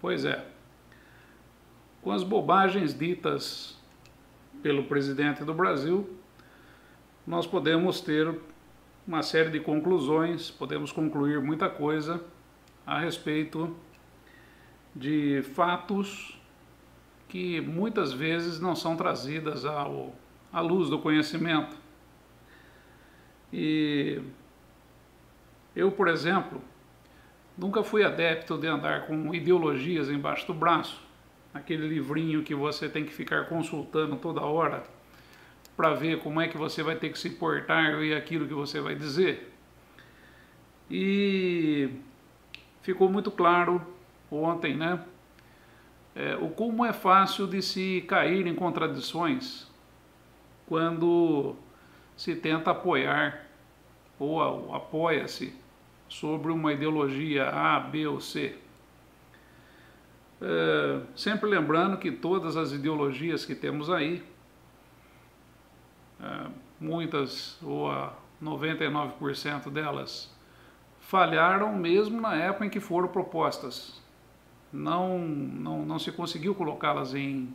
Pois é. Com as bobagens ditas pelo presidente do Brasil, nós podemos ter uma série de conclusões, podemos concluir muita coisa a respeito de fatos que muitas vezes não são trazidas à luz do conhecimento. E eu, por exemplo, nunca fui adepto de andar com ideologias embaixo do braço, aquele livrinho que você tem que ficar consultando toda hora para ver como é que você vai ter que se portar e aquilo que você vai dizer. E ficou muito claro ontem, né? O como é fácil de se cair em contradições quando se tenta apoiar ou apoia-se sobre uma ideologia A, B ou C. Sempre lembrando que todas as ideologias que temos aí, muitas ou a 99% delas, falharam mesmo na época em que foram propostas. Não se conseguiu colocá-las em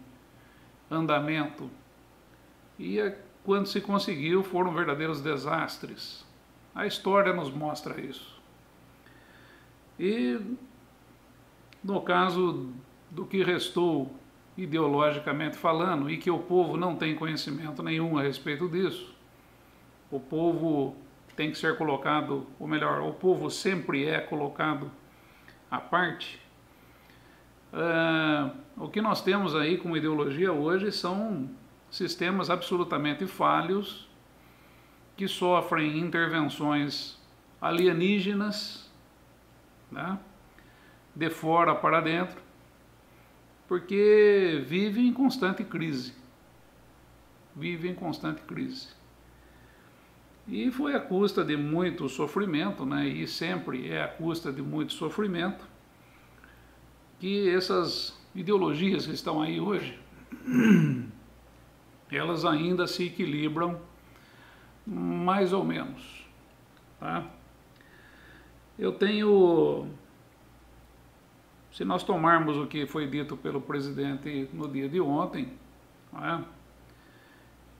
andamento. E quando se conseguiu, foram verdadeiros desastres. A história nos mostra isso. E no caso do que restou ideologicamente falando, e que o povo não tem conhecimento nenhum a respeito disso, o povo tem que ser colocado, ou melhor, o povo sempre é colocado à parte. O que nós temos aí como ideologia hoje são sistemas absolutamente falhos que sofrem intervenções alienígenas, né, de fora para dentro, porque vivem em constante crise. Vivem em constante crise. E foi à custa de muito sofrimento, né, e sempre é à custa de muito sofrimento, que essas ideologias que estão aí hoje, elas ainda se equilibram mais ou menos. Tá? Eu tenho, se nós tomarmos o que foi dito pelo presidente no dia de ontem, né,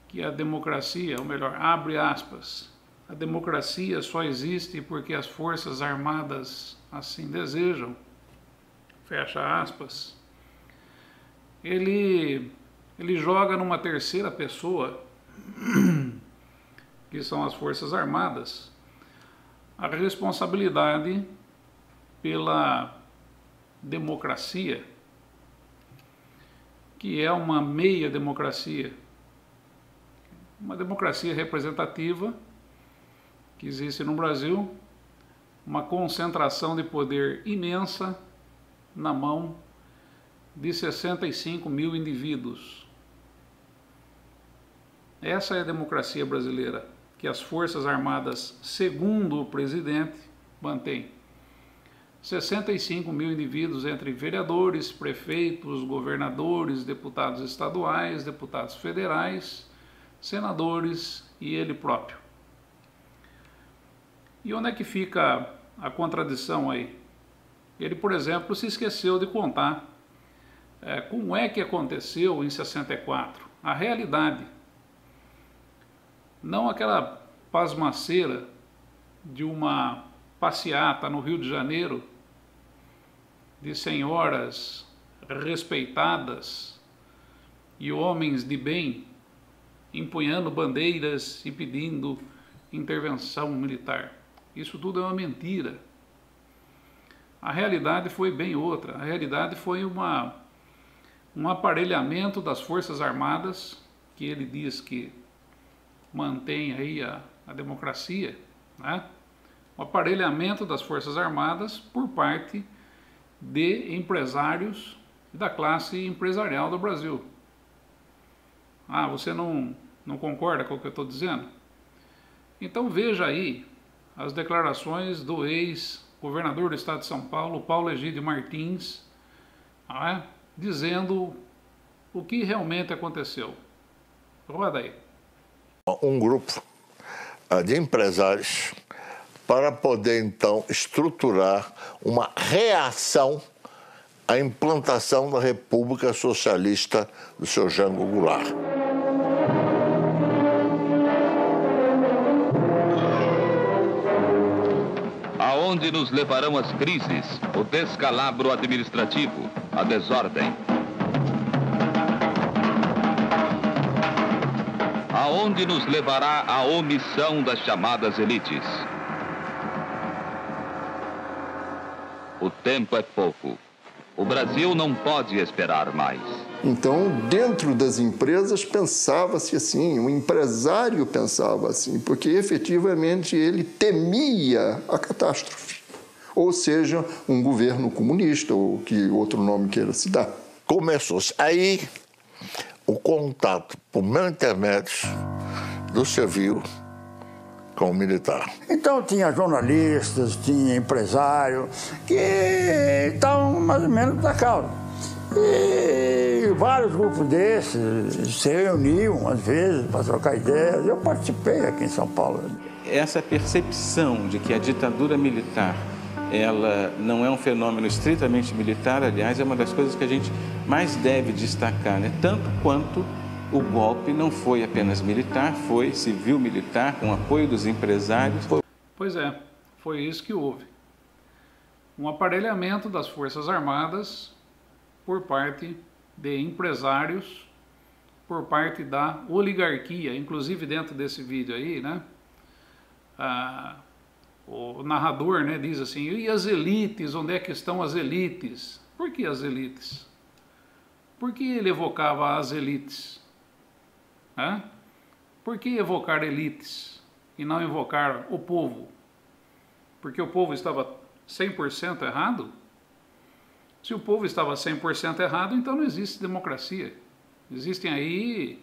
que a democracia, ou melhor, abre aspas, a democracia só existe porque as Forças Armadas assim desejam, fecha aspas, ele joga numa terceira pessoa, que são as Forças Armadas, a responsabilidade pela democracia, que é uma meia democracia, uma democracia representativa que existe no Brasil, uma concentração de poder imensa na mão de 65 mil indivíduos. Essa é a democracia brasileira, que as Forças Armadas, segundo o presidente, mantém. 65 mil indivíduos entre vereadores, prefeitos, governadores, deputados estaduais, deputados federais, senadores e ele próprio. E onde é que fica a contradição aí? Ele, por exemplo, se esqueceu de contar como é que aconteceu em 64. A realidade. Não aquela pasmaceira de uma passeata no Rio de Janeiro, de senhoras respeitadas e homens de bem empunhando bandeiras e pedindo intervenção militar. Isso tudo é uma mentira. A realidade foi bem outra. A realidade foi um aparelhamento das Forças Armadas, que ele diz que mantém aí a democracia, né? O aparelhamento das Forças Armadas por parte de empresários da classe empresarial do Brasil. Você não concorda com o que eu estou dizendo? Então veja aí as declarações do ex-governador do estado de São Paulo, Paulo Egídio Martins, dizendo o que realmente aconteceu. Roda aí. Um grupo de empresários para poder, então, estruturar uma reação a implantação da República Socialista do seu Jango Goulart. Aonde nos levarão as crises, o descalabro administrativo, a desordem? Aonde nos levará a omissão das chamadas elites? O tempo é pouco. O Brasil não pode esperar mais. Então, dentro das empresas, pensava-se assim, o empresário pensava assim, porque efetivamente ele temia a catástrofe. Ou seja, um governo comunista, ou que outro nome queira se dar. Começou-se aí o contato, por meu intermédio, do civil com o militar. Então tinha jornalistas, tinha empresário que estavam mais ou menos da causa. E vários grupos desses se reuniam, às vezes, para trocar ideias. Eu participei aqui em São Paulo. Essa percepção de que a ditadura militar, ela não é um fenômeno estritamente militar, aliás, é uma das coisas que a gente mais deve destacar, né? Tanto quanto o golpe não foi apenas militar, foi civil-militar, com apoio dos empresários. Pois é, foi isso que houve. Um aparelhamento das Forças Armadas por parte de empresários, por parte da oligarquia, inclusive dentro desse vídeo aí, né? O narrador, né, diz assim, e as elites, onde é que estão as elites? Por que as elites? Por que ele evocava as elites? Por que evocar elites e não evocar o povo? Porque o povo estava 100% errado? Se o povo estava 100% errado, então não existe democracia. Existem aí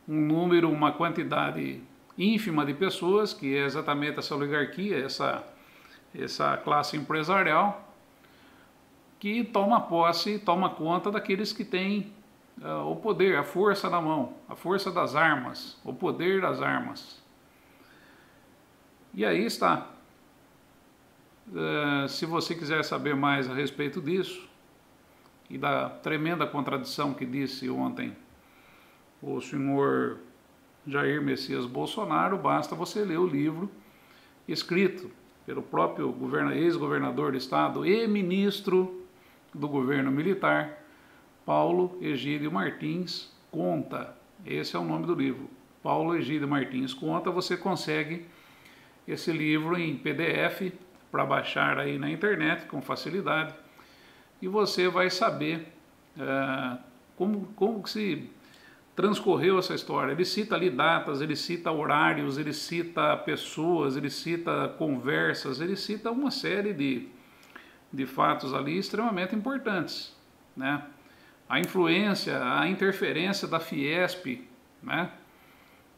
um número, uma quantidade ínfima de pessoas, que é exatamente essa oligarquia, essa classe empresarial, que toma posse, toma conta daqueles que têm o poder, a força na mão, a força das armas, o poder das armas. E aí está. Se você quiser saber mais a respeito disso e da tremenda contradição que disse ontem o senhor Jair Messias Bolsonaro, basta você ler o livro escrito pelo próprio ex-governador do estado e ministro do governo militar, Paulo Egídio Martins Conta. Esse é o nome do livro. Paulo Egídio Martins Conta. Você consegue esse livro em PDF para baixar aí na internet com facilidade. E você vai saber como que se transcorreu essa história. Ele cita ali datas, ele cita horários, ele cita pessoas, ele cita conversas, ele cita uma série de fatos ali extremamente importantes, né? A influência, a interferência da Fiesp, né?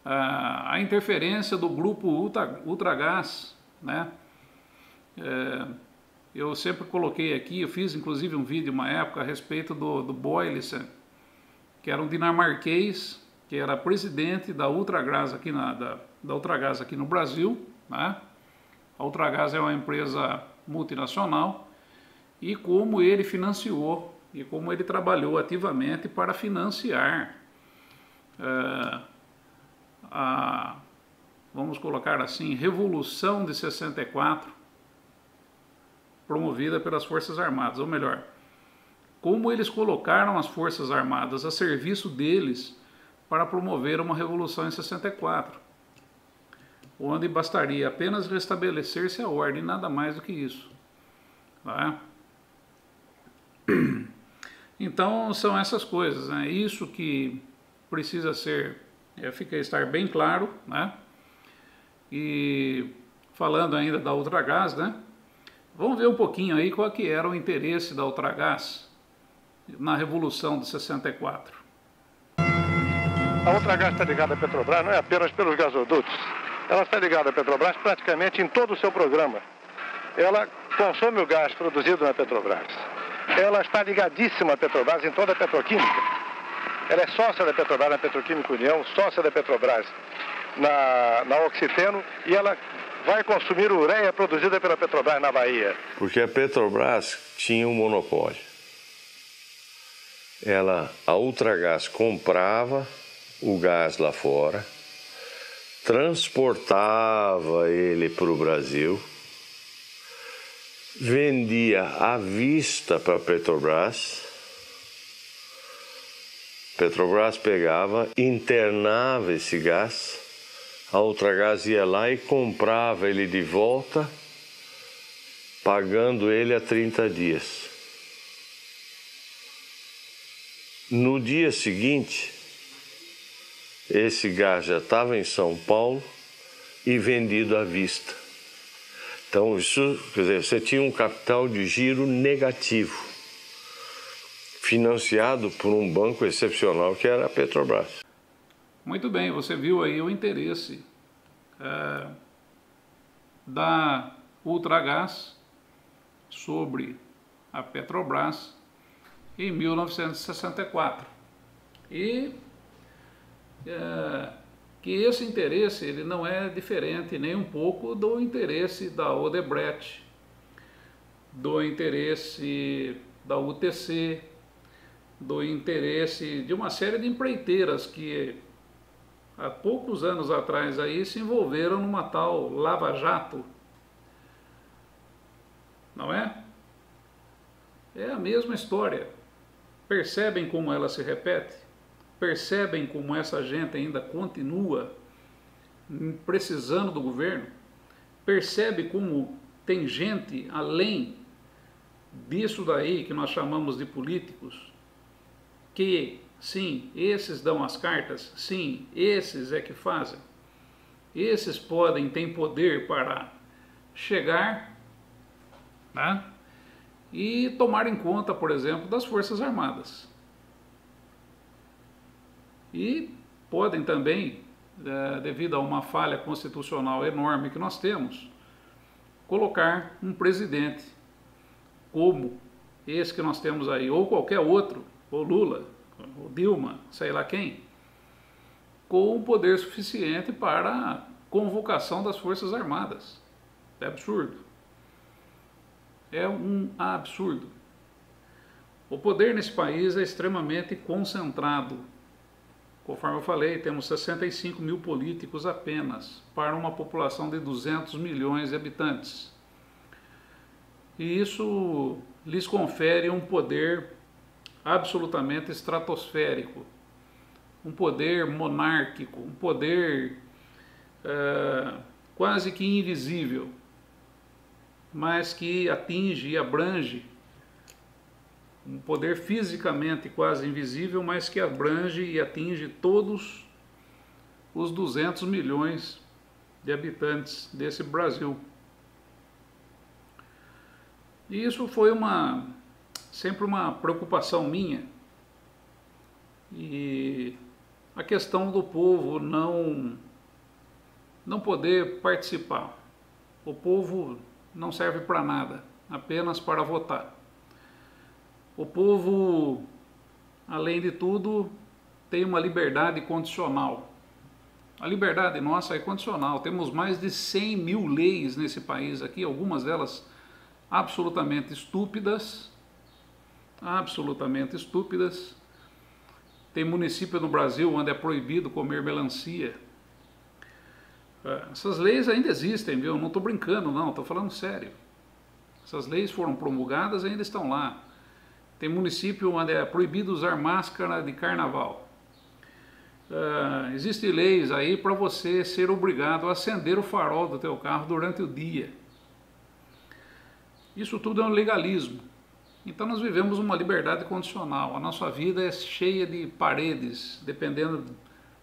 A interferência do grupo Ultragaz, né? Eu sempre coloquei aqui, eu fiz inclusive um vídeo uma época a respeito do Boylissen, que era um dinamarquês, que era presidente da Ultragaz aqui, da Ultragaz aqui no Brasil, né? A Ultragaz é uma empresa multinacional, e como ele financiou e como ele trabalhou ativamente para financiar vamos colocar assim, Revolução de 64, promovida pelas Forças Armadas, ou melhor, como eles colocaram as Forças Armadas a serviço deles para promover uma revolução em 64, onde bastaria apenas restabelecer-se a ordem, nada mais do que isso, tá? Então são essas coisas, né? Isso que precisa estar bem claro, né? E falando ainda da Ultragaz, né? Vamos ver um pouquinho aí qual que era o interesse da Ultragaz na Revolução de 64. A Ultragaz está ligada à Petrobras não é apenas pelos gasodutos. Ela está ligada à Petrobras praticamente em todo o seu programa. Ela consome o gás produzido na Petrobras. Ela está ligadíssima à Petrobras em toda a petroquímica. Ela é sócia da Petrobras na Petroquímica União, sócia da Petrobras na Oxiteno, e ela vai consumir ureia produzida pela Petrobras na Bahia. Porque a Petrobras tinha um monopólio. a Ultragaz comprava o gás lá fora, transportava ele para o Brasil, vendia à vista para a Petrobras. Petrobras pegava, internava esse gás, a Ultragaz ia lá e comprava ele de volta, pagando ele a 30 dias. No dia seguinte, esse gás já estava em São Paulo e vendido à vista. Então, isso, quer dizer, você tinha um capital de giro negativo, financiado por um banco excepcional que era a Petrobras. Muito bem, você viu aí o interesse da Ultragaz sobre a Petrobras em 1964. E que esse interesse ele não é diferente nem um pouco do interesse da Odebrecht, do interesse da UTC, do interesse de uma série de empreiteiras que há poucos anos atrás aí se envolveram numa tal Lava Jato, não é? É a mesma história. Percebem como ela se repete? Percebem como essa gente ainda continua precisando do governo? Percebe como tem gente além disso daí que nós chamamos de políticos, que sim, esses dão as cartas, sim, esses é que fazem, esses têm poder para chegar, né, e tomar em conta, por exemplo, das Forças Armadas. E podem também, devido a uma falha constitucional enorme que nós temos, colocar um presidente como esse que nós temos aí, ou qualquer outro, ou Lula, ou Dilma, sei lá quem, com o poder suficiente para a convocação das Forças Armadas. É absurdo. É um absurdo. O poder nesse país é extremamente concentrado. Conforme eu falei, temos 65 mil políticos apenas para uma população de 200 milhões de habitantes. E isso lhes confere um poder absolutamente estratosférico, um poder monárquico, um poder quase que invisível, mas que atinge e abrange, um poder fisicamente quase invisível, mas que abrange e atinge todos os 200 milhões de habitantes desse Brasil. E isso foi sempre uma preocupação minha, e a questão do povo não poder participar. O povo não serve para nada, apenas para votar. O povo, além de tudo, tem uma liberdade condicional. A liberdade nossa é condicional. Temos mais de 100 mil leis nesse país aqui, algumas delas absolutamente estúpidas. Absolutamente estúpidas. Tem município no Brasil onde é proibido comer melancia. Essas leis ainda existem, viu? Não estou brincando, não, estou falando sério. Essas leis foram promulgadas e ainda estão lá. Tem município onde é proibido usar máscara de carnaval. Existem leis aí para você ser obrigado a acender o farol do teu carro durante o dia. Isso tudo é um legalismo. Então nós vivemos uma liberdade condicional. A nossa vida é cheia de paredes, dependendo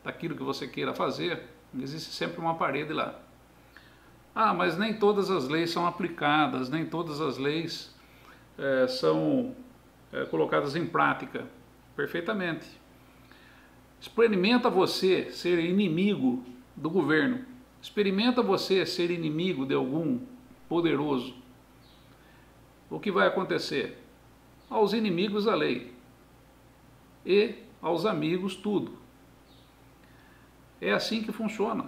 daquilo que você queira fazer, existe sempre uma parede lá. Ah, mas nem todas as leis são aplicadas, nem todas as leis são colocadas em prática. Perfeitamente. Experimenta você ser inimigo do governo. Experimenta você ser inimigo de algum poderoso. O que vai acontecer? Aos inimigos a lei e aos amigos tudo. É assim que funciona.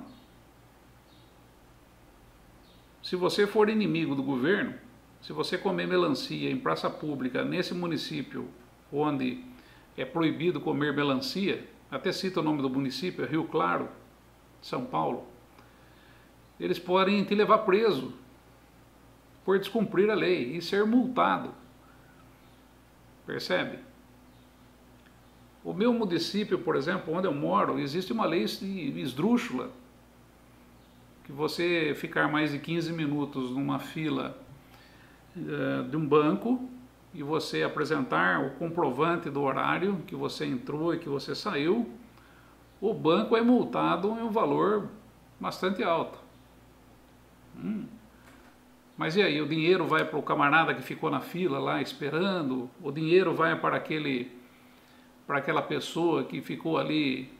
Se você for inimigo do governo, se você comer melancia em praça pública nesse município onde é proibido comer melancia, até cita o nome do município, é Rio Claro, São Paulo, eles podem te levar preso por descumprir a lei e ser multado. Percebe? O meu município, por exemplo, onde eu moro, existe uma lei esdrúxula, que você ficar mais de 15 minutos numa fila de um banco e você apresentar o comprovante do horário que você entrou e que você saiu, o banco é multado em um valor bastante alto. Mas e aí, o dinheiro vai para o camarada que ficou na fila lá esperando? O dinheiro vai para aquela pessoa que ficou ali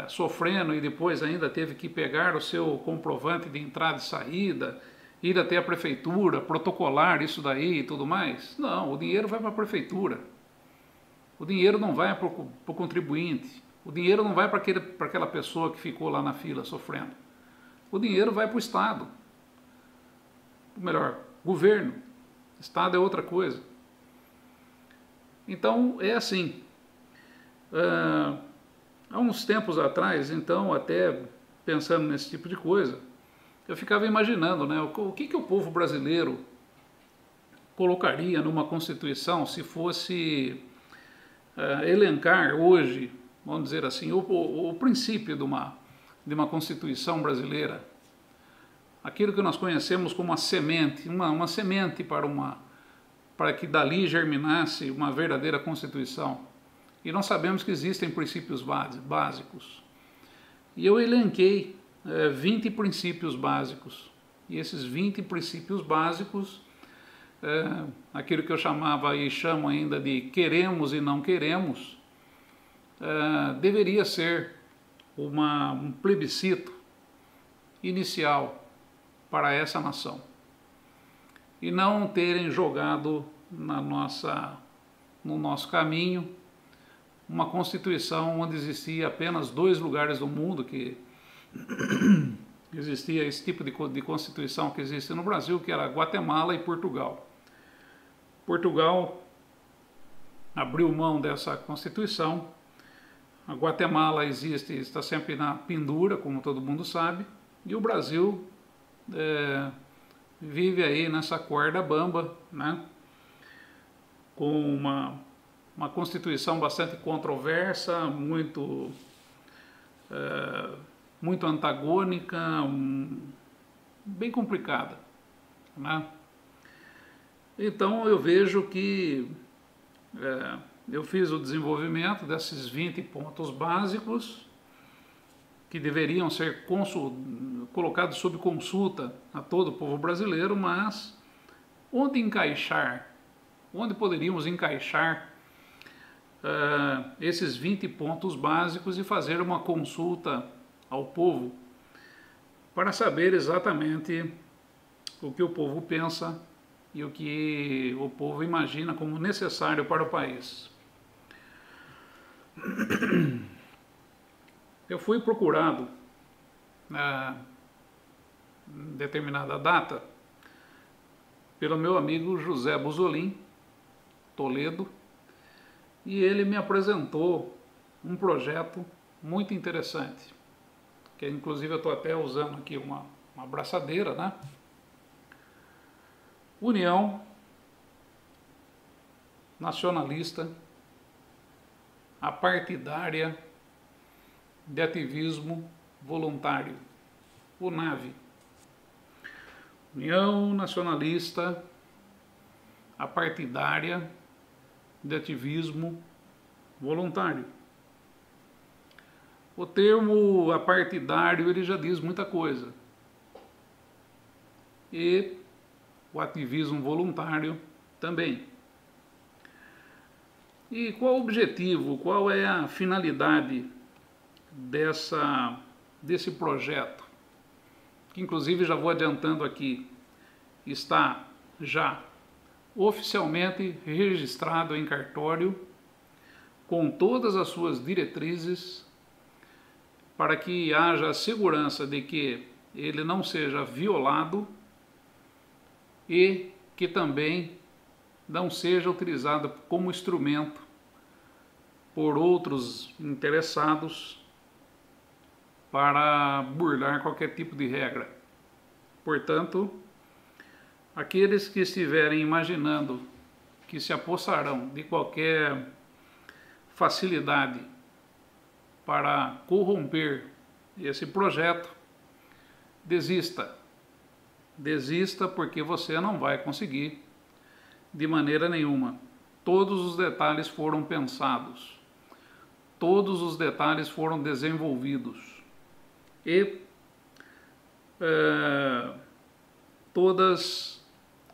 sofrendo e depois ainda teve que pegar o seu comprovante de entrada e saída, ir até a prefeitura, protocolar isso daí e tudo mais? Não, o dinheiro vai para a prefeitura. O dinheiro não vai para o contribuinte. O dinheiro não vai para aquela pessoa que ficou lá na fila sofrendo. O dinheiro vai para o Estado. Ou melhor, governo. Estado é outra coisa. Então, é assim. Há uns tempos atrás, então, até pensando nesse tipo de coisa, eu ficava imaginando, né, o que o povo brasileiro colocaria numa Constituição se fosse elencar hoje, vamos dizer assim, o princípio de uma Constituição brasileira, aquilo que nós conhecemos como uma semente para que dali germinasse uma verdadeira Constituição. E nós sabemos que existem princípios básicos. E eu elenquei 20 princípios básicos. E esses 20 princípios básicos, aquilo que eu chamava e chamo ainda de queremos e não queremos, deveria ser um plebiscito inicial para essa nação. E não terem jogado no nosso caminho uma Constituição onde existia apenas 2 lugares do mundo que existia esse tipo de Constituição que existe no Brasil, que era Guatemala e Portugal. Portugal abriu mão dessa Constituição. A Guatemala está sempre na pendura, como todo mundo sabe, e o Brasil vive aí nessa corda bamba, né? Com uma Constituição bastante controversa, muito antagônica, bem complicada, né? Então eu vejo que eu fiz o desenvolvimento desses 20 pontos básicos que deveriam ser colocados sob consulta a todo o povo brasileiro, mas onde poderíamos encaixar esses 20 pontos básicos e fazer uma consulta ao povo para saber exatamente o que o povo pensa e o que o povo imagina como necessário para o país. Eu fui procurado em determinada data pelo meu amigo José Busolin, Toledo, e ele me apresentou um projeto muito interessante, que inclusive eu estou até usando aqui uma abraçadeira, né? União Nacionalista Apartidária de Ativismo Voluntário, UNAV. União Nacionalista Apartidária de Ativismo Voluntário. O termo apartidário ele já diz muita coisa. E o ativismo voluntário também. E qual o objetivo, qual é a finalidade desse projeto? Que inclusive já vou adiantando aqui, está já oficialmente registrado em cartório, com todas as suas diretrizes, para que haja a segurança de que ele não seja violado e que também não seja utilizado como instrumento por outros interessados para burlar qualquer tipo de regra. Portanto, aqueles que estiverem imaginando que se apossarão de qualquer facilidade para corromper esse projeto, desista. Desista, porque você não vai conseguir de maneira nenhuma. Todos os detalhes foram pensados, todos os detalhes foram desenvolvidos e todas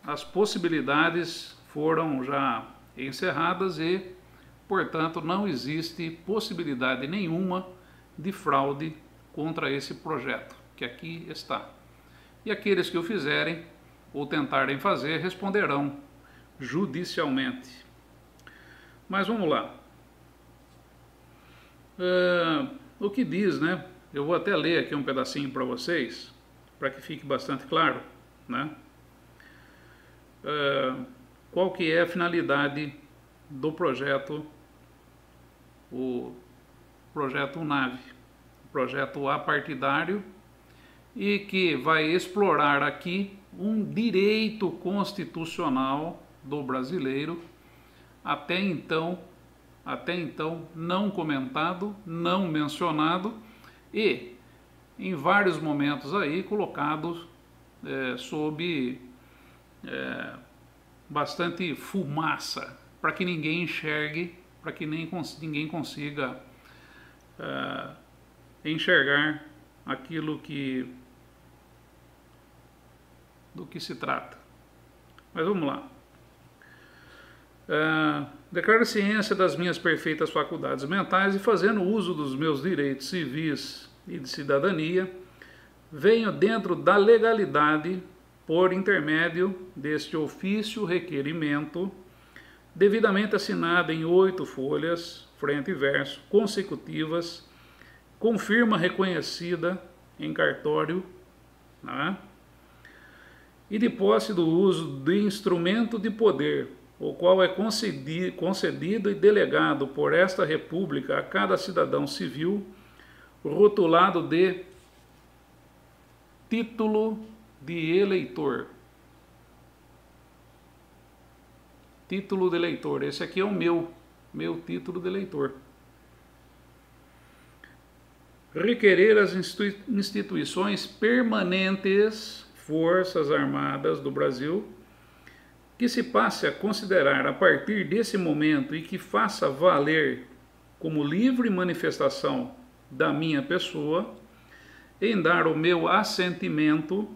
as possibilidades foram já encerradas e, portanto, não existe possibilidade nenhuma de fraude contra esse projeto que aqui está. E aqueles que o fizerem ou tentarem fazer responderão judicialmente. Mas vamos lá. O que diz, né? Eu vou até ler aqui um pedacinho para vocês, para que fique bastante claro, né? Qual que é a finalidade do projeto, o projeto UNAVE, o projeto apartidário, e que vai explorar aqui um direito constitucional do brasileiro, até então não comentado, não mencionado e em vários momentos aí colocado sob bastante fumaça, para que ninguém enxergue, para que ninguém consiga enxergar aquilo do que se trata. Mas vamos lá. Declaro ciência das minhas perfeitas faculdades mentais e, fazendo uso dos meus direitos civis e de cidadania, venho dentro da legalidade, por intermédio deste ofício requerimento, devidamente assinado em 8 folhas, frente e verso, consecutivas, com firma reconhecida em cartório, né? E de posse do uso de instrumento de poder, o qual é concedido e delegado por esta República a cada cidadão civil, rotulado de título de eleitor. Título de eleitor, esse aqui é o meu título de eleitor. Requerer as instituições permanentes, Forças Armadas do Brasil, que se passe a considerar a partir desse momento e que faça valer como livre manifestação da minha pessoa, em dar o meu assentimento,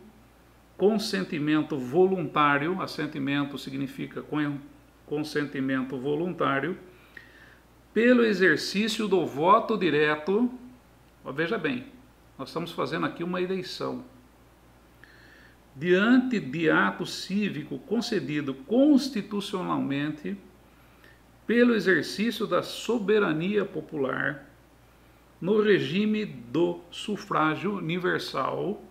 consentimento voluntário, assentimento significa consentimento voluntário, pelo exercício do voto direto. Veja bem, nós estamos fazendo aqui uma eleição. Diante de ato cívico concedido constitucionalmente pelo exercício da soberania popular no regime do sufrágio universal,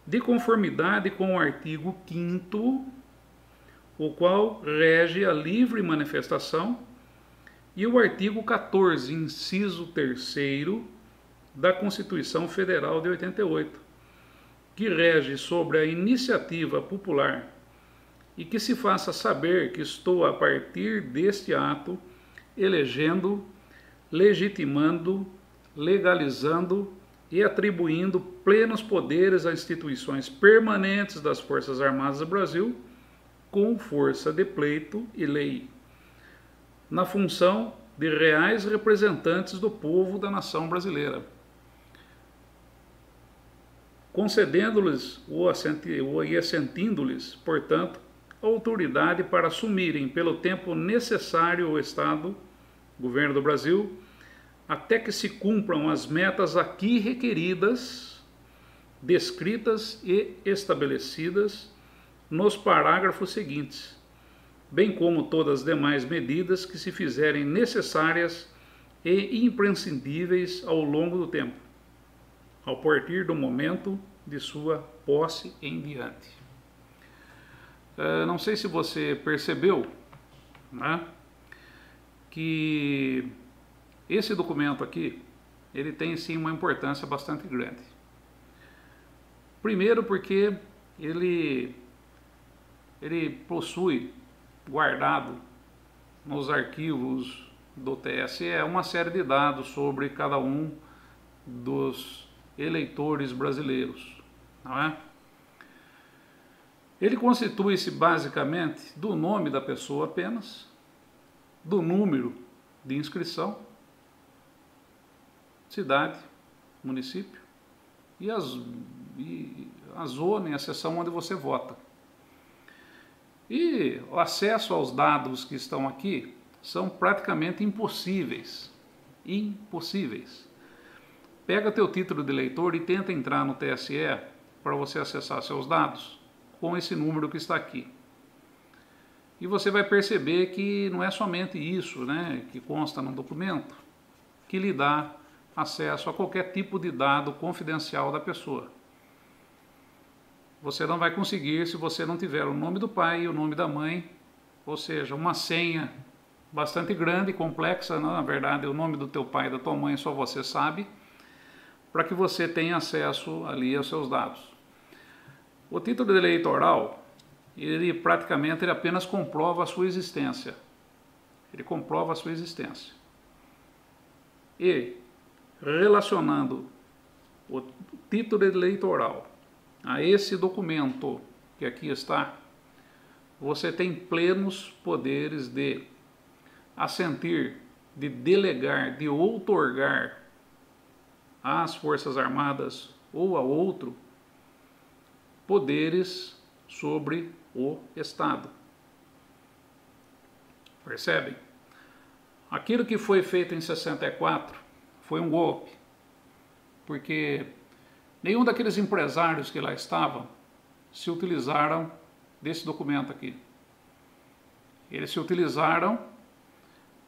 de conformidade com o artigo 5º, o qual rege a livre manifestação, e o artigo 14, inciso 3º, da Constituição Federal de 88, que rege sobre a iniciativa popular, e que se faça saber que estou, a partir deste ato, elegendo, legitimando, legalizando e atribuindo plenos poderes a instituições permanentes das Forças Armadas do Brasil, com força de pleito e lei, na função de reais representantes do povo da nação brasileira, concedendo-lhes e assentindo-lhes, portanto, autoridade para assumirem pelo tempo necessário o Estado, Governo do Brasil, até que se cumpram as metas aqui requeridas, descritas e estabelecidas nos parágrafos seguintes, bem como todas as demais medidas que se fizerem necessárias e imprescindíveis ao longo do tempo, a partir do momento de sua posse em diante. Não sei se você percebeu, né, que esse documento aqui, ele tem sim uma importância bastante grande. Primeiro porque ele possui guardado nos arquivos do TSE uma série de dados sobre cada um dos eleitores brasileiros, não é? Ele constitui-se basicamente do nome da pessoa apenas, do número de inscrição, cidade, município e a zona e a seção onde você vota. E o acesso aos dados que estão aqui são praticamente impossíveis. Impossíveis. Pega teu título de eleitor e tenta entrar no TSE para você acessar seus dados com esse número que está aqui. E você vai perceber que não é somente isso, né, que consta no documento que lhe dá acesso a qualquer tipo de dado confidencial da pessoa. Você não vai conseguir se você não tiver o nome do pai e o nome da mãe, ou seja, uma senha bastante grande e complexa, né? Na verdade o nome do teu pai e da tua mãe só você sabe, para que você tenha acesso ali aos seus dados. O título eleitoral, ele praticamente apenas comprova a sua existência. Ele comprova a sua existência. E relacionando o título eleitoral a esse documento que aqui está, você tem plenos poderes de assentir, de delegar, de outorgar às Forças Armadas ou a outro poderes sobre o Estado. Percebem? Aquilo que foi feito em 64 foi um golpe, porque nenhum daqueles empresários que lá estavam se utilizaram desse documento aqui. Eles se utilizaram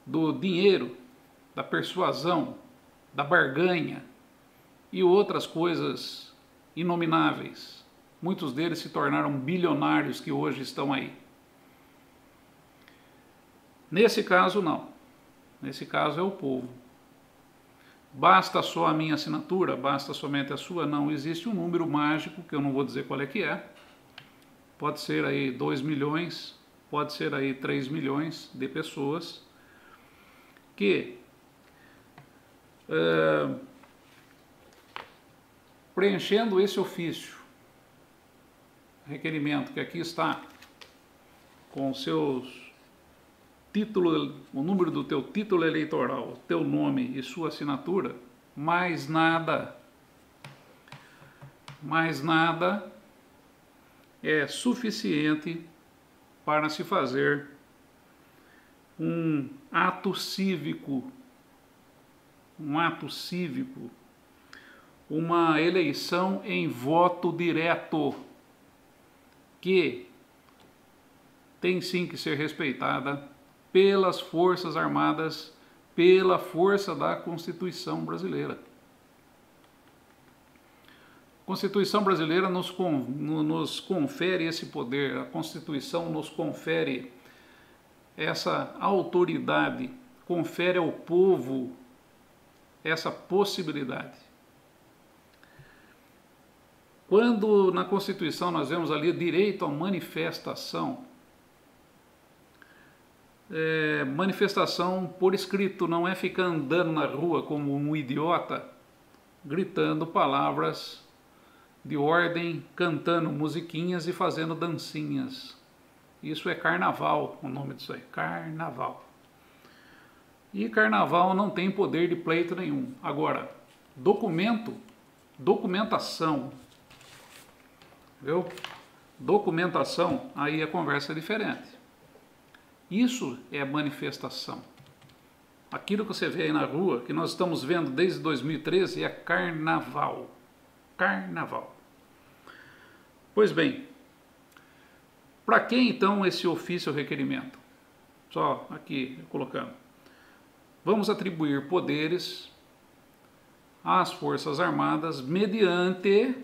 do dinheiro, da persuasão, da barganha e outras coisas inomináveis. Muitos deles se tornaram bilionários que hoje estão aí. Nesse caso, não. Nesse caso é o povo. Basta só a minha assinatura, basta somente a sua, não. Existe um número mágico, que eu não vou dizer qual é que é. Pode ser aí 2 milhões, pode ser aí 3 milhões de pessoas que preenchendo esse ofício, requerimento que aqui está, com seus título, o número do teu título eleitoral, teu nome e sua assinatura, mais nada é suficiente para se fazer um ato cívico, uma eleição em voto direto, que tem sim que ser respeitada pelas Forças Armadas, pela força da Constituição brasileira. A Constituição brasileira nos confere esse poder, a Constituição nos confere essa autoridade, confere ao povo essa possibilidade. Quando na Constituição nós vemos ali direito à manifestação, manifestação por escrito, não é ficar andando na rua como um idiota, gritando palavras de ordem, cantando musiquinhas e fazendo dancinhas. Isso é carnaval, o nome disso aí, carnaval. E carnaval não tem poder de pleito nenhum. Agora, documentação, viu? Documentação, aí a conversa é diferente. Isso é manifestação. Aquilo que você vê aí na rua, que nós estamos vendo desde 2013, é carnaval. Carnaval. Pois bem, para que então esse ofício requerimento? Só aqui colocando. Vamos atribuir poderes às Forças Armadas mediante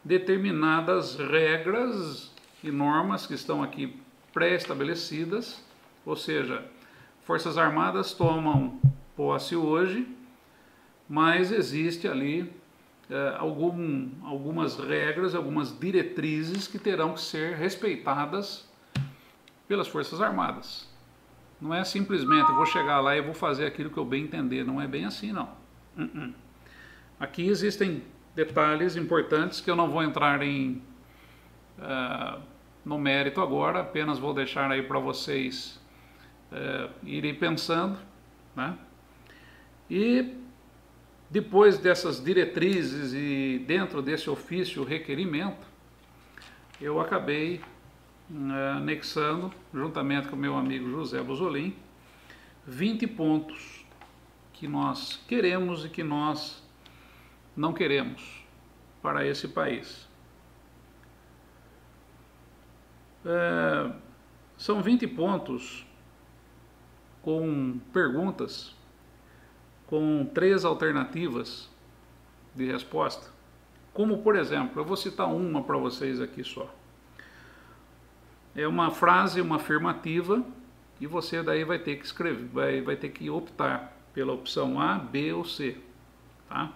determinadas regras e normas que estão aqui pré-estabelecidas, ou seja, Forças Armadas tomam posse hoje, mas existe ali algumas regras, algumas diretrizes que terão que ser respeitadas pelas Forças Armadas. Não é simplesmente eu vou chegar lá e vou fazer aquilo que eu bem entender, não é bem assim não. Aqui existem detalhes importantes que eu não vou entrar no mérito agora, apenas vou deixar aí para vocês irem pensando, né? E depois dessas diretrizes e dentro desse ofício requerimento, eu acabei anexando, juntamente com o meu amigo José Buzolin, 20 pontos que nós queremos e que nós não queremos para esse país. São 20 pontos com perguntas, com 3 alternativas de resposta. Como, por exemplo, eu vou citar uma para vocês aqui só. É uma frase, uma afirmativa, e você daí vai ter que escrever, vai ter que optar pela opção A, B ou C. Tá?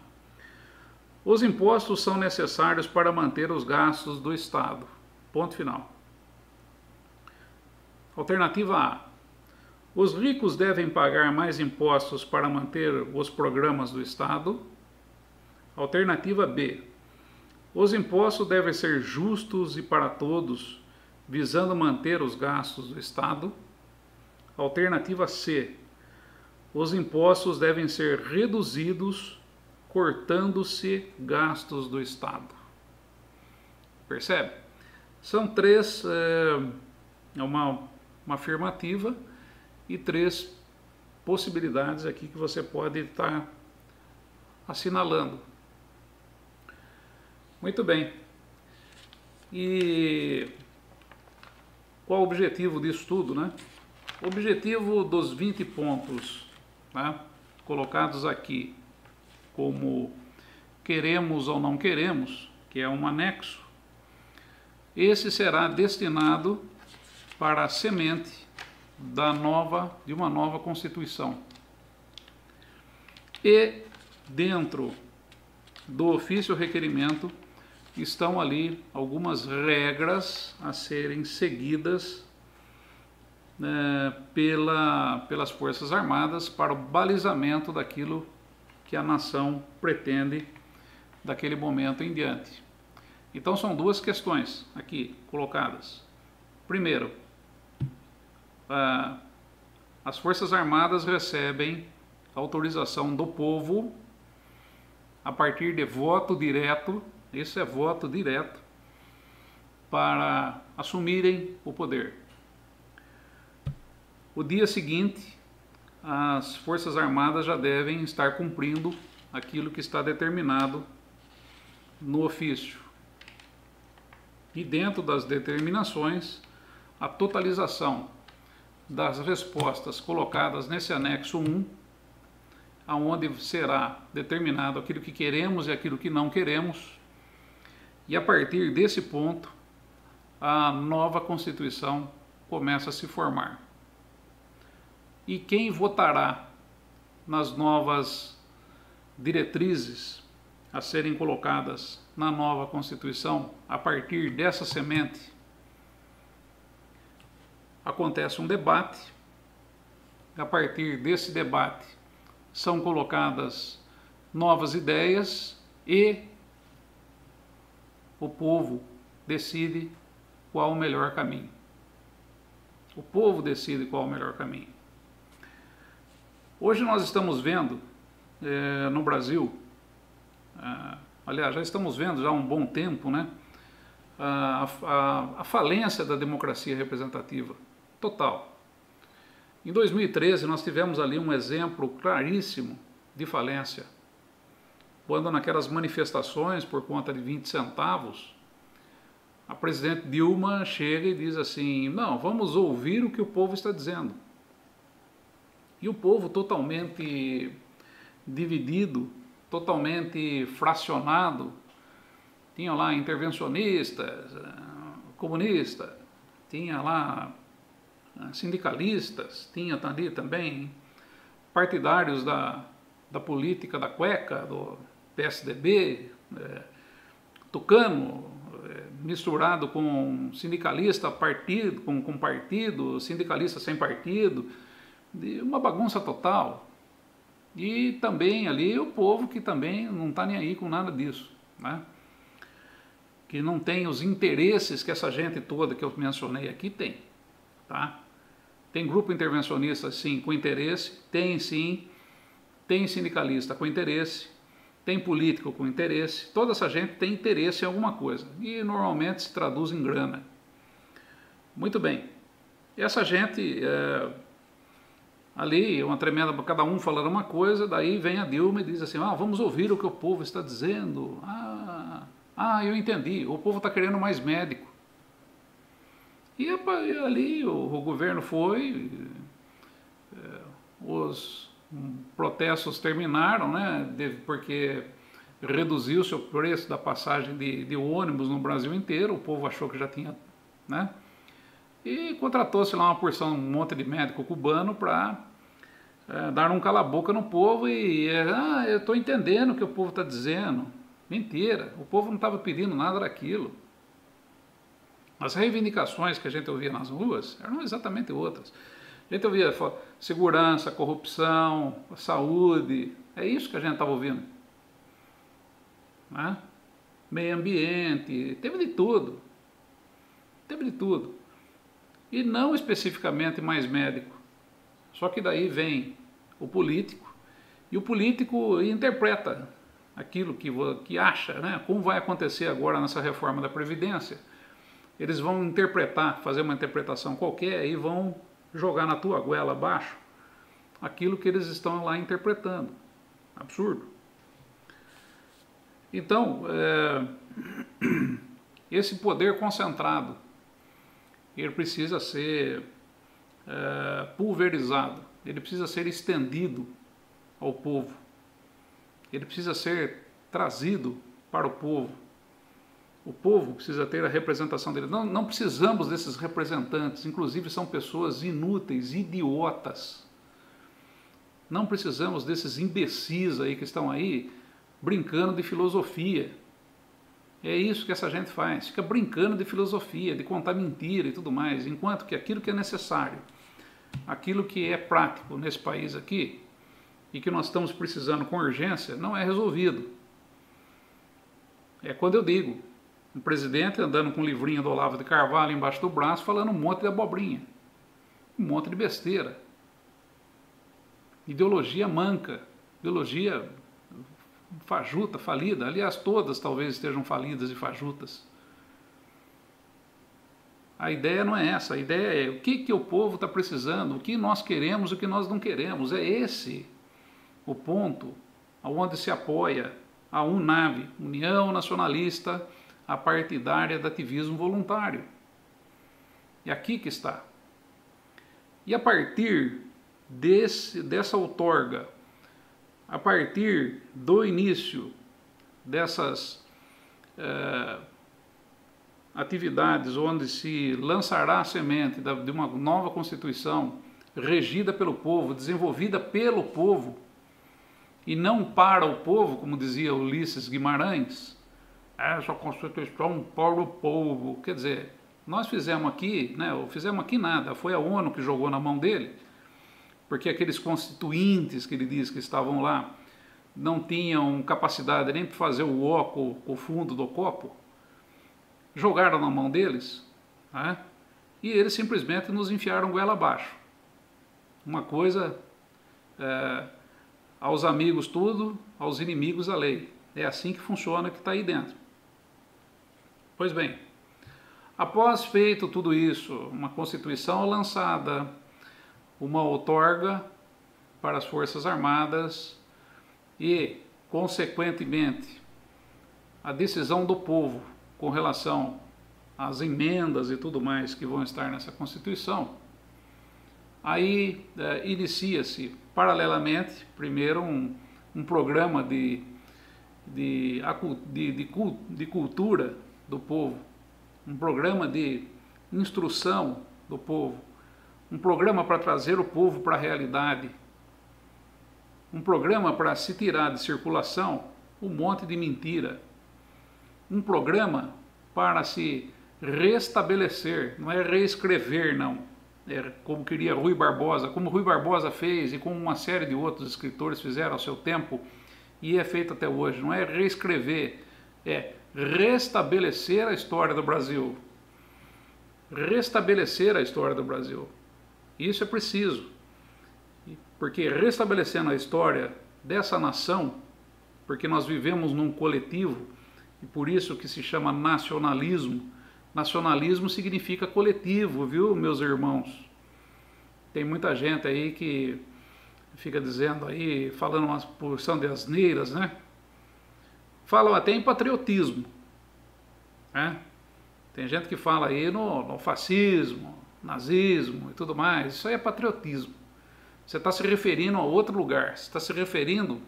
Os impostos são necessários para manter os gastos do Estado. Ponto final. Alternativa A. Os ricos devem pagar mais impostos para manter os programas do Estado. Alternativa B. Os impostos devem ser justos e para todos, visando manter os gastos do Estado. Alternativa C. Os impostos devem ser reduzidos, cortando-se gastos do Estado. Percebe? São 3, uma afirmativa e 3 possibilidades aqui que você pode estar assinalando. Muito bem. E qual o objetivo disso tudo, né? O objetivo dos 20 pontos, né, colocados aqui como queremos ou não queremos, que é um anexo, esse será destinado para a semente de uma nova Constituição. E dentro do ofício requerimento estão ali algumas regras a serem seguidas pelas Forças Armadas para o balizamento daquilo que a nação pretende daquele momento em diante. Então são 2 questões aqui colocadas. Primeiro, as Forças Armadas recebem autorização do povo a partir de voto direto, esse é voto direto, para assumirem o poder. O dia seguinte, as Forças Armadas já devem estar cumprindo aquilo que está determinado no ofício. E dentro das determinações, a totalização das respostas colocadas nesse anexo 1, aonde será determinado aquilo que queremos e aquilo que não queremos, e a partir desse ponto, a nova Constituição começa a se formar. E quem votará nas novas diretrizes a serem colocadas na nova Constituição, a partir dessa semente, acontece um debate. A partir desse debate são colocadas novas ideias e o povo decide qual o melhor caminho. O povo decide qual o melhor caminho. Hoje nós estamos vendo no Brasil, aliás, já estamos vendo já há um bom tempo, né, a falência da democracia representativa total. Em 2013 nós tivemos ali um exemplo claríssimo de falência, quando naquelas manifestações por conta de 20 centavos, a presidente Dilma chega e diz assim: não, vamos ouvir o que o povo está dizendo. E o povo totalmente dividido, totalmente fracionado, tinha lá intervencionistas, comunistas, tinha lá sindicalistas, tinha ali também partidários da política da cueca, do PSDB, tucano, misturado com sindicalista partido, com partido, sindicalista sem partido, uma bagunça total. E também ali o povo que também não está nem aí com nada disso, né? Que não tem os interesses que essa gente toda que eu mencionei aqui tem, tá? Tem grupo intervencionista sim com interesse, tem sim, tem sindicalista com interesse, tem político com interesse, toda essa gente tem interesse em alguma coisa e normalmente se traduz em grana. Muito bem, essa gente ali, uma tremenda, cada um falando uma coisa, daí vem a Dilma e diz assim, vamos ouvir o que o povo está dizendo, eu entendi, o povo está querendo mais médico. E ali o governo foi, os protestos terminaram, né, porque reduziu-se o preço da passagem de ônibus no Brasil inteiro, o povo achou que já tinha, né, e contratou-se lá uma porção, um monte de médico cubano para dar um cala-boca no povo e, eu estou entendendo o que o povo está dizendo. Mentira, o povo não estava pedindo nada daquilo. As reivindicações que a gente ouvia nas ruas eram exatamente outras. A gente ouvia segurança, corrupção, saúde, é isso que a gente estava ouvindo. Né? Meio ambiente, teve de tudo. Teve de tudo. E não especificamente mais médico. Só que daí vem o político, e o político interpreta aquilo que acha, né? Como vai acontecer agora nessa reforma da Previdência. Eles vão interpretar, fazer uma interpretação qualquer e vão jogar na tua goela abaixo aquilo que eles estão lá interpretando. Absurdo. Então, esse poder concentrado, ele precisa ser pulverizado, ele precisa ser estendido ao povo, ele precisa ser trazido para o povo precisa ter a representação dele. Não precisamos desses representantes, inclusive são pessoas inúteis, idiotas. Não precisamos desses imbecis aí que estão aí brincando de filosofia. É isso que essa gente faz, fica brincando de filosofia, de contar mentira e tudo mais, enquanto que aquilo que é necessário, aquilo que é prático nesse país aqui, e que nós estamos precisando com urgência, não é resolvido. É quando eu digo, um presidente andando com um livrinho do Olavo de Carvalho embaixo do braço, falando um monte de abobrinha, um monte de besteira. Ideologia manca, ideologia fajuta, falida. Aliás, todas talvez estejam falidas e fajutas. A ideia não é essa, a ideia é o que o povo está precisando, o que nós queremos, o que nós não queremos. É esse o ponto aonde se apoia a UNAV, União Nacionalista Apartidária de Ativismo Voluntário. É aqui que está. E a partir dessa outorga, a partir do início dessas atividades onde se lançará a semente de uma nova Constituição regida pelo povo, desenvolvida pelo povo, e não para o povo, como dizia Ulisses Guimarães, essa Constituição para o povo. Quer dizer, nós fizemos aqui, né, fizemos aqui nada, foi a ONU que jogou na mão dele, porque aqueles constituintes que ele diz que estavam lá não tinham capacidade nem para fazer o oco, o fundo do copo, jogaram na mão deles, né, e eles simplesmente nos enfiaram goela abaixo. Uma coisa, aos amigos tudo, aos inimigos a lei. É assim que funciona, que está aí dentro. Pois bem, após feito tudo isso, uma Constituição lançada, uma outorga para as Forças Armadas e, consequentemente, a decisão do povo com relação às emendas e tudo mais que vão estar nessa Constituição, aí inicia-se paralelamente, primeiro, um programa de cultura do povo, um programa de instrução do povo, um programa para trazer o povo para a realidade, um programa para se tirar de circulação um monte de mentira, um programa para se restabelecer, não é reescrever não, é como queria Rui Barbosa, como Rui Barbosa fez e como uma série de outros escritores fizeram ao seu tempo e é feito até hoje, não é reescrever, é restabelecer a história do Brasil, restabelecer a história do Brasil, isso é preciso, porque restabelecendo a história dessa nação, porque nós vivemos num coletivo, e por isso que se chama nacionalismo. Nacionalismo significa coletivo, viu, meus irmãos? Tem muita gente aí que fica dizendo aí, falando uma porção de asneiras, né? Falam até em patriotismo, né? Tem gente que fala aí no fascismo, nazismo e tudo mais. Isso aí é patriotismo. Você está se referindo a outro lugar, você está se referindo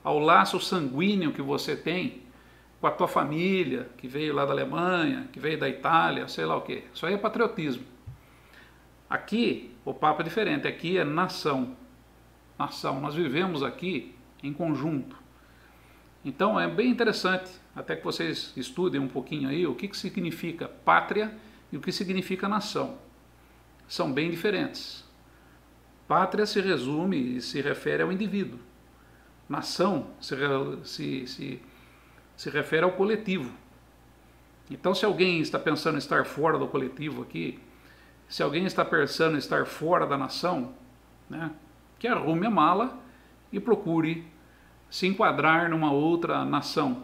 ao laço sanguíneo que você tem com a tua família, que veio lá da Alemanha, que veio da Itália, sei lá o quê. Isso aí é patriotismo. Aqui, o papo é diferente, aqui é nação. Nação, nós vivemos aqui em conjunto. Então é bem interessante, até que vocês estudem um pouquinho aí, o que significa pátria e o que significa nação. São bem diferentes. Pátria se resume e se refere ao indivíduo. Nação se refere ao coletivo. Então, se alguém está pensando em estar fora do coletivo aqui, se alguém está pensando em estar fora da nação, né, que arrume a mala e procure se enquadrar numa outra nação.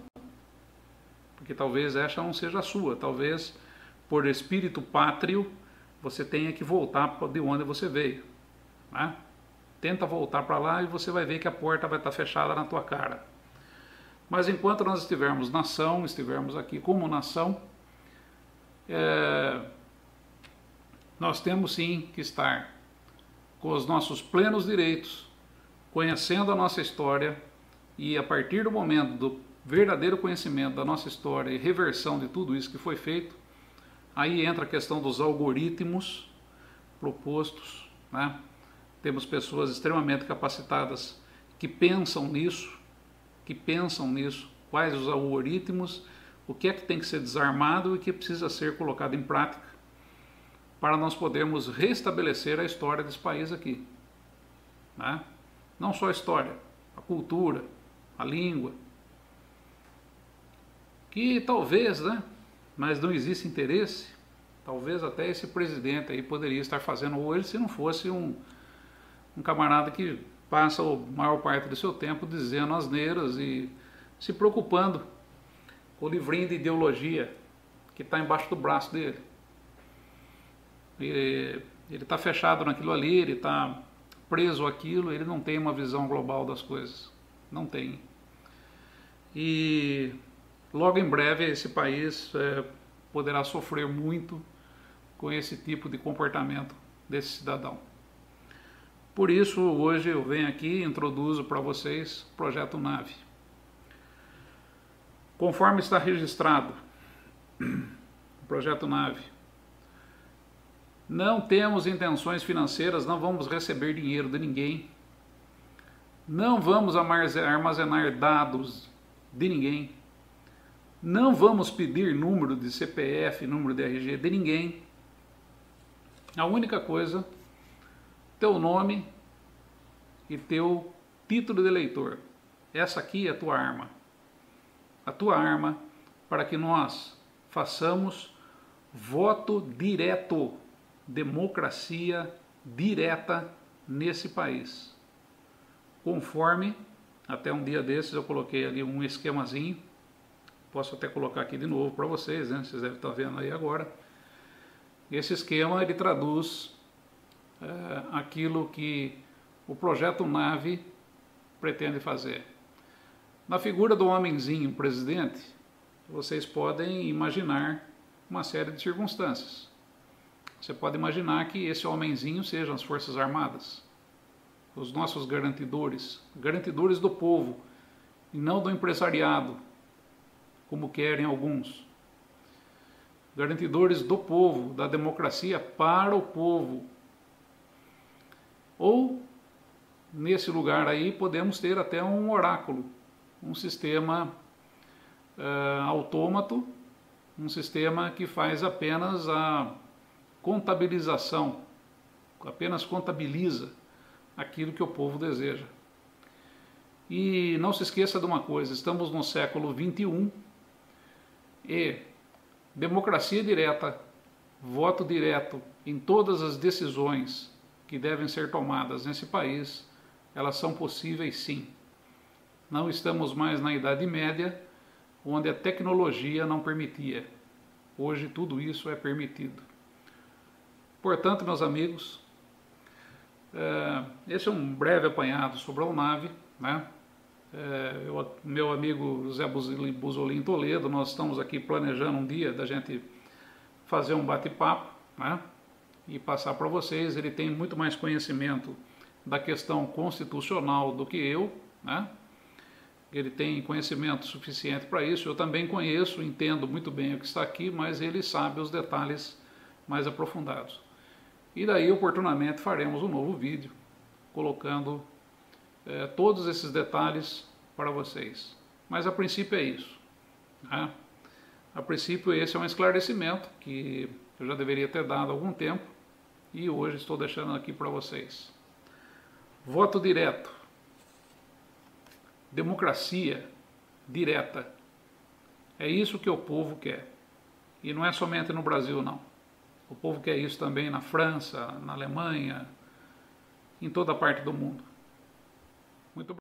Porque talvez essa não seja a sua, talvez por espírito pátrio você tenha que voltar de onde você veio, né? Tenta voltar para lá e você vai ver que a porta vai estar fechada na tua cara. Mas enquanto nós estivermos nação, estivermos aqui como nação, nós temos sim que estar com os nossos plenos direitos, conhecendo a nossa história e a partir do momento do verdadeiro conhecimento da nossa história e reversão de tudo isso que foi feito, aí entra a questão dos algoritmos propostos, né? Temos pessoas extremamente capacitadas que pensam nisso, quais os algoritmos, o que é que tem que ser desarmado e o que precisa ser colocado em prática para nós podermos restabelecer a história desse país aqui, né? Não só a história, a cultura, a língua, que talvez, né, mas não existe interesse, talvez até esse presidente aí poderia estar fazendo hoje se não fosse um camarada que passa a maior parte do seu tempo dizendo asneiras e se preocupando com o livrinho de ideologia que está embaixo do braço dele. Ele está fechado naquilo ali, ele está preso àquilo, ele não tem uma visão global das coisas. Não tem. E logo em breve esse país poderá sofrer muito com esse tipo de comportamento desse cidadão. Por isso, hoje eu venho aqui e introduzo para vocês o Projeto Nave. Conforme está registrado, o Projeto Nave, não temos intenções financeiras, não vamos receber dinheiro de ninguém, não vamos armazenar dados de ninguém, não vamos pedir número de CPF, número de RG de ninguém. A única coisa, teu nome e teu título de eleitor. Essa aqui é a tua arma. A tua arma para que nós façamos voto direto, democracia direta nesse país. Conforme, até um dia desses eu coloquei ali um esquemazinho, posso até colocar aqui de novo para vocês, né? Vocês devem estar vendo aí agora. Esse esquema ele traduz aquilo que o Projeto Nave pretende fazer. Na figura do homenzinho presidente, vocês podem imaginar uma série de circunstâncias. Você pode imaginar que esse homenzinho sejam as Forças Armadas, os nossos garantidores do povo, e não do empresariado, como querem alguns. Garantidores do povo, da democracia para o povo, Ou, nesse lugar aí, podemos ter até um oráculo, um sistema autômato, um sistema que faz apenas a contabilização, apenas contabiliza aquilo que o povo deseja. E não se esqueça de uma coisa, estamos no século XXI e democracia direta, voto direto em todas as decisões que devem ser tomadas nesse país, elas são possíveis sim. Não estamos mais na Idade Média, onde a tecnologia não permitia. Hoje tudo isso é permitido. Portanto, meus amigos, esse é um breve apanhado sobre a UNAV, né? Meu amigo José Buzolin Toledo, nós estamos aqui planejando um dia da gente fazer um bate-papo, né? E passar para vocês. Ele tem muito mais conhecimento da questão constitucional do que eu, né? Ele tem conhecimento suficiente para isso. Eu também conheço, entendo muito bem o que está aqui, mas ele sabe os detalhes mais aprofundados. E daí, oportunamente, faremos um novo vídeo colocando todos esses detalhes para vocês. Mas a princípio é isso, né? A princípio esse é um esclarecimento que eu já deveria ter dado há algum tempo e hoje estou deixando aqui para vocês. Voto direto, democracia direta, é isso que o povo quer. E não é somente no Brasil, não. O povo quer isso também na França, na Alemanha, em toda parte do mundo. Muito